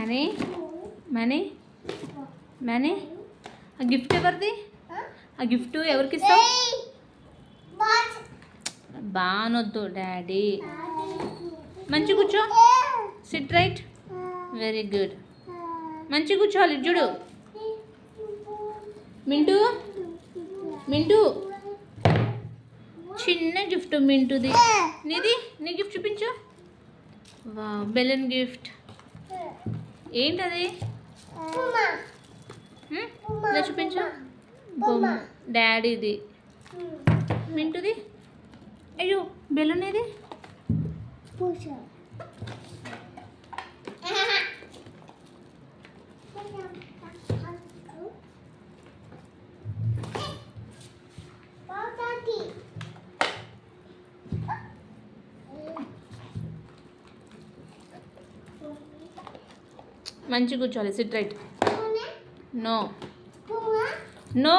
Money money money ఆ gift ఎవరిది? ఆ గిఫ్ట్ ఎవరికి ఇస్తావు? బానొద్దు డాడీ. మంచి కూర్చో. SIT right. Very good. మంచి కూర్చోవాలి చూడు. మింటూ మింటూ చిన్న గిఫ్ట్ మింటూది. నీది నీ గిఫ్ట్ చూపించు. వా బెలూన్ గిఫ్ట్. ఏంటది? ఇలా చూపించు. బొమ్మ డాడీది. మింటూది. అయ్యో బెలూన్ ఏది? మంచి కూర్చోవాలి. SIT right. No no